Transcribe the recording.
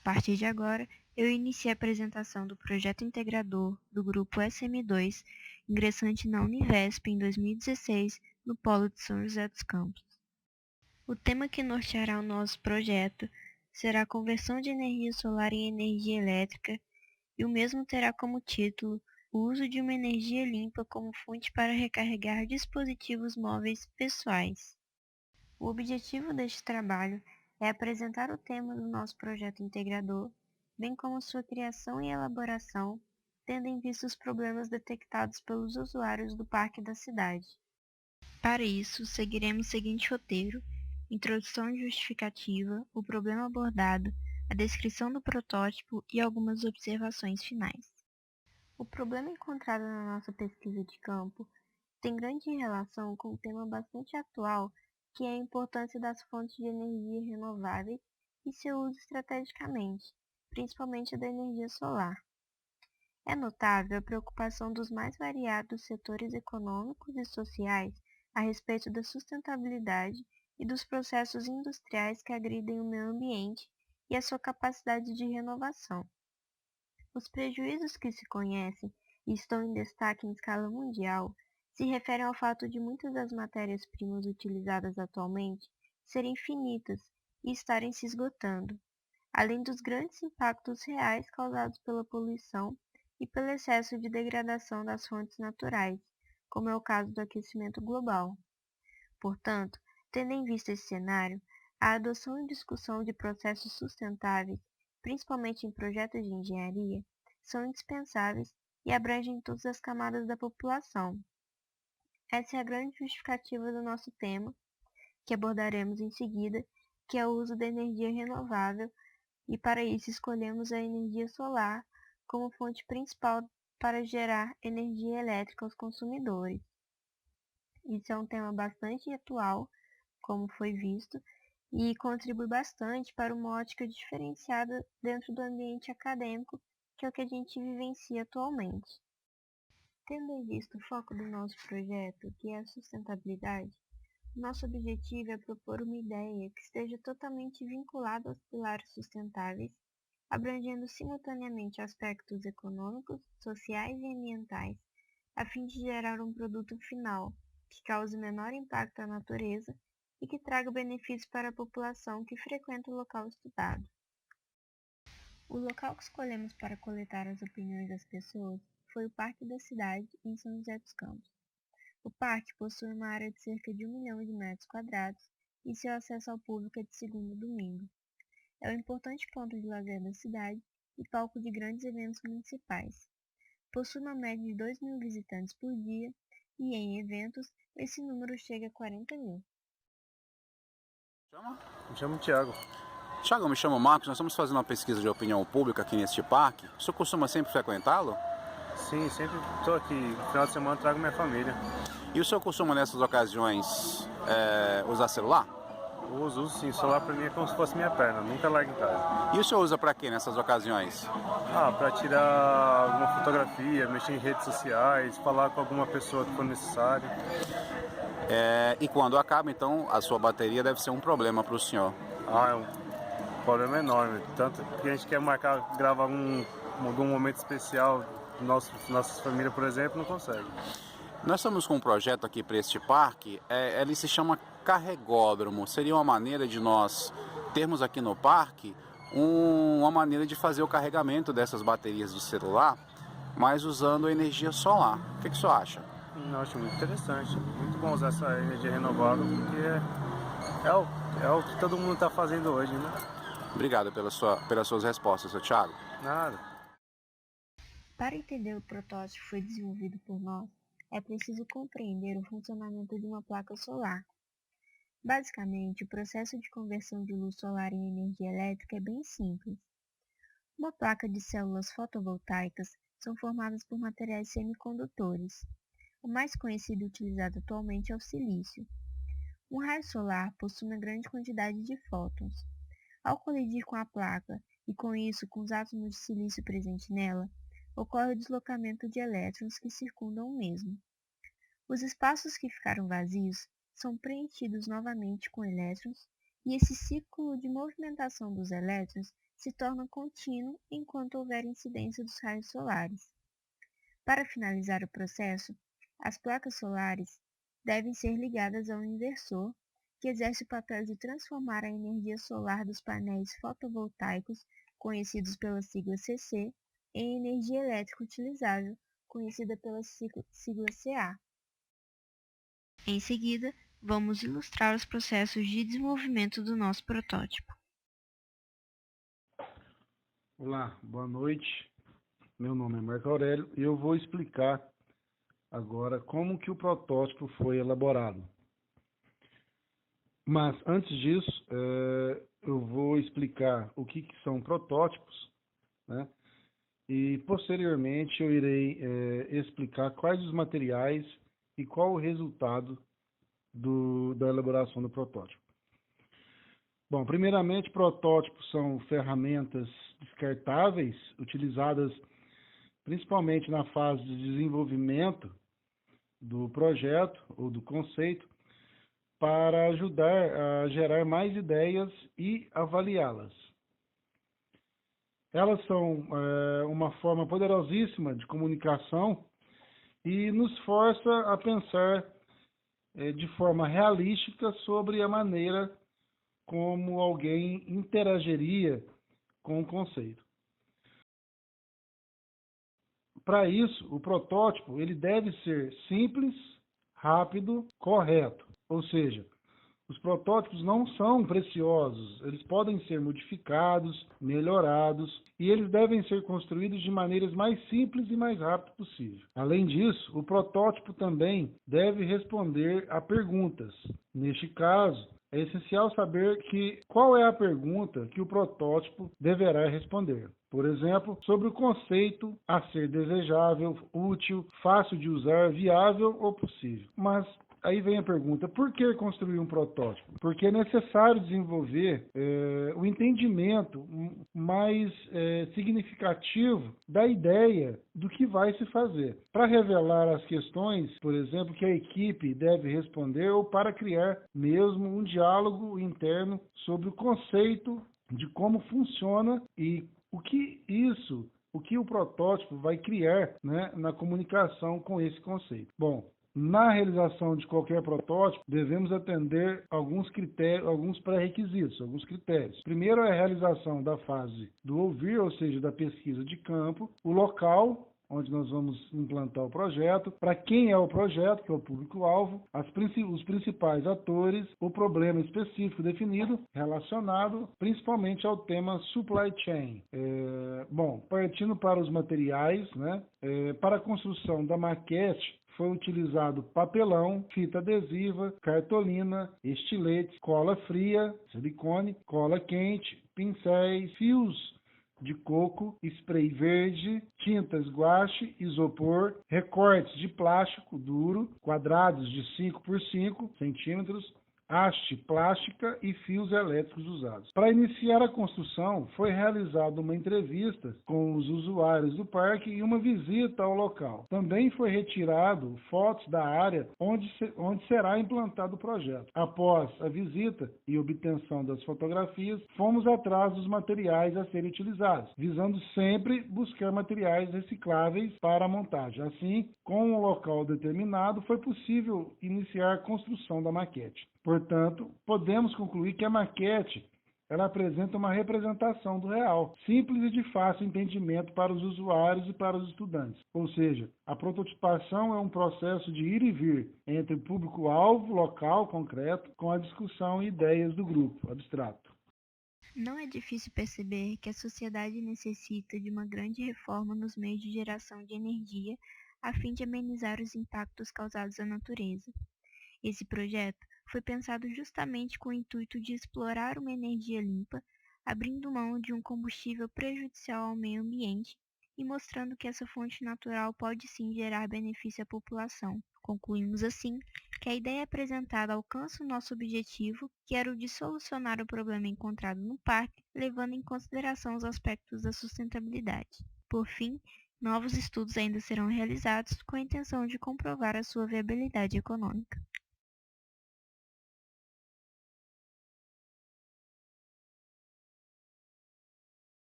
partir de agora, eu inicio a apresentação do projeto integrador do grupo SM2, ingressante na Univesp em 2016, no Polo de São José dos Campos. O tema que norteará o nosso projeto será a conversão de energia solar em energia elétrica, e o mesmo terá como título o uso de uma energia limpa como fonte para recarregar dispositivos móveis pessoais. O objetivo deste trabalho é apresentar o tema do nosso projeto integrador, bem como sua criação e elaboração, tendo em vista os problemas detectados pelos usuários do parque da cidade. Para isso, seguiremos o seguinte roteiro: introdução e justificativa, o problema abordado, a descrição do protótipo e algumas observações finais. O problema encontrado na nossa pesquisa de campo tem grande relação com um tema bastante atual, que é a importância das fontes de energia renováveis e seu uso estrategicamente, principalmente da energia solar. É notável a preocupação dos mais variados setores econômicos e sociais a respeito da sustentabilidade e dos processos industriais que agridem o meio ambiente e a sua capacidade de renovação. Os prejuízos que se conhecem e estão em destaque em escala mundial se referem ao fato de muitas das matérias-primas utilizadas atualmente serem finitas e estarem se esgotando, além dos grandes impactos reais causados pela poluição e pelo excesso de degradação das fontes naturais, como é o caso do aquecimento global. Portanto, tendo em vista esse cenário, a adoção e discussão de processos sustentáveis, principalmente em projetos de engenharia, são indispensáveis e abrangem todas as camadas da população. Essa é a grande justificativa do nosso tema, que abordaremos em seguida, que é o uso da energia renovável, e para isso escolhemos a energia solar como fonte principal para gerar energia elétrica aos consumidores. Isso é um tema bastante atual, como foi visto, e contribui bastante para uma ótica diferenciada dentro do ambiente acadêmico, que é o que a gente vivencia atualmente. Tendo em vista o foco do nosso projeto, que é a sustentabilidade, nosso objetivo é propor uma ideia que esteja totalmente vinculada aos pilares sustentáveis, abrangendo simultaneamente aspectos econômicos, sociais e ambientais, a fim de gerar um produto final que cause menor impacto à natureza e que traga benefícios para a população que frequenta o local estudado. O local que escolhemos para coletar as opiniões das pessoas foi o Parque da Cidade, em São José dos Campos. O parque possui uma área de cerca de 1 milhão de metros quadrados e seu acesso ao público é de segunda a domingo. É um importante ponto de lazer da cidade e palco de grandes eventos municipais. Possui uma média de 2.000 visitantes por dia e, em eventos, esse número chega a 40 mil. Me chamo Thiago. Thiago, me chamo Marcos. Nós estamos fazendo uma pesquisa de opinião pública aqui neste parque. O senhor costuma sempre frequentá-lo? Sim, sempre estou aqui. No final de semana trago minha família. E o senhor costuma nessas ocasiões usar celular? Uso sim. O celular para mim é como se fosse minha perna. Nunca largo em casa. E o senhor usa para quê nessas ocasiões? Para tirar alguma fotografia, mexer em redes sociais, falar com alguma pessoa que for necessário. E quando acaba, então, a sua bateria deve ser um problema para o senhor. É um problema enorme. Tanto que a gente quer gravar algum momento especial, nossa família, por exemplo, não consegue. Nós estamos com um projeto aqui para este parque, ele se chama carregódromo. Seria uma maneira de nós termos aqui no parque uma maneira de fazer o carregamento dessas baterias de celular, mas usando energia solar. O que o senhor acha? Eu acho muito interessante, muito bom usar essa energia renovável, porque é o que todo mundo está fazendo hoje, né? Obrigado pelas suas respostas, seu Thiago. Nada. Para entender o protótipo que foi desenvolvido por nós, é preciso compreender o funcionamento de uma placa solar. Basicamente, o processo de conversão de luz solar em energia elétrica é bem simples. Uma placa de células fotovoltaicas são formadas por materiais semicondutores. O mais conhecido e utilizado atualmente é o silício. Um raio solar possui uma grande quantidade de fótons. Ao colidir com a placa e com isso com os átomos de silício presentes nela, ocorre o deslocamento de elétrons que circundam o mesmo. Os espaços que ficaram vazios são preenchidos novamente com elétrons e esse ciclo de movimentação dos elétrons se torna contínuo enquanto houver incidência dos raios solares. Para finalizar o processo, as placas solares devem ser ligadas a um inversor, que exerce o papel de transformar a energia solar dos painéis fotovoltaicos, conhecidos pela sigla CC, em energia elétrica utilizável, conhecida pela sigla CA. Em seguida, vamos ilustrar os processos de desenvolvimento do nosso protótipo. Olá, boa noite. Meu nome é Marco Aurélio e eu vou explicar agora como que o protótipo foi elaborado. Mas antes disso, eu vou explicar o que são protótipos, né? E posteriormente eu irei explicar quais os materiais e qual o resultado da elaboração do protótipo. Bom, primeiramente, protótipos são ferramentas descartáveis utilizadas principalmente na fase de desenvolvimento do projeto ou do conceito para ajudar a gerar mais ideias e avaliá-las. Elas são uma forma poderosíssima de comunicação e nos força a pensar de forma realística sobre a maneira como alguém interagiria com o conceito. Para isso, o protótipo ele deve ser simples, rápido, correto. Ou seja, os protótipos não são preciosos, eles podem ser modificados, melhorados e eles devem ser construídos de maneiras mais simples e mais rápidas possível. Além disso, o protótipo também deve responder a perguntas. Neste caso, é essencial saber qual é a pergunta que o protótipo deverá responder. Por exemplo, sobre o conceito a ser desejável, útil, fácil de usar, viável ou possível. Mas aí vem a pergunta, por que construir um protótipo? Porque é necessário desenvolver o entendimento mais significativo da ideia do que vai se fazer. Para revelar as questões, por exemplo, que a equipe deve responder ou para criar mesmo um diálogo interno sobre o conceito de como funciona e o que o protótipo vai criar, né, na comunicação com esse conceito. Bom, na realização de qualquer protótipo, devemos atender alguns critérios, alguns pré-requisitos, alguns critérios. Primeiro é a realização da fase do ouvir, ou seja, da pesquisa de campo, o local onde nós vamos implantar o projeto, para quem é o projeto, que é o público-alvo, os principais atores, o problema específico definido, relacionado principalmente ao tema supply chain. Bom, partindo para os materiais, né? Para a construção da maquete, foi utilizado papelão, fita adesiva, cartolina, estiletes, cola fria, silicone, cola quente, pincéis, fios de coco, spray verde, tintas guache, isopor, recortes de plástico duro, quadrados de 5 por 5 centímetros, haste plástica e fios elétricos usados. Para iniciar a construção, foi realizada uma entrevista com os usuários do parque e uma visita ao local. Também foi retirado fotos da área onde será implantado o projeto. Após a visita e obtenção das fotografias, fomos atrás dos materiais a serem utilizados, visando sempre buscar materiais recicláveis para a montagem. Assim, com o local determinado, foi possível iniciar a construção da maquete. Portanto, podemos concluir que a maquete ela apresenta uma representação do real, simples e de fácil entendimento para os usuários e para os estudantes. Ou seja, a prototipação é um processo de ir e vir entre o público-alvo, local, concreto, com a discussão e ideias do grupo abstrato. Não é difícil perceber que a sociedade necessita de uma grande reforma nos meios de geração de energia a fim de amenizar os impactos causados à natureza. Esse projeto foi pensado justamente com o intuito de explorar uma energia limpa, abrindo mão de um combustível prejudicial ao meio ambiente e mostrando que essa fonte natural pode sim gerar benefício à população. Concluímos assim que a ideia apresentada alcança o nosso objetivo, que era o de solucionar o problema encontrado no parque, levando em consideração os aspectos da sustentabilidade. Por fim, novos estudos ainda serão realizados com a intenção de comprovar a sua viabilidade econômica.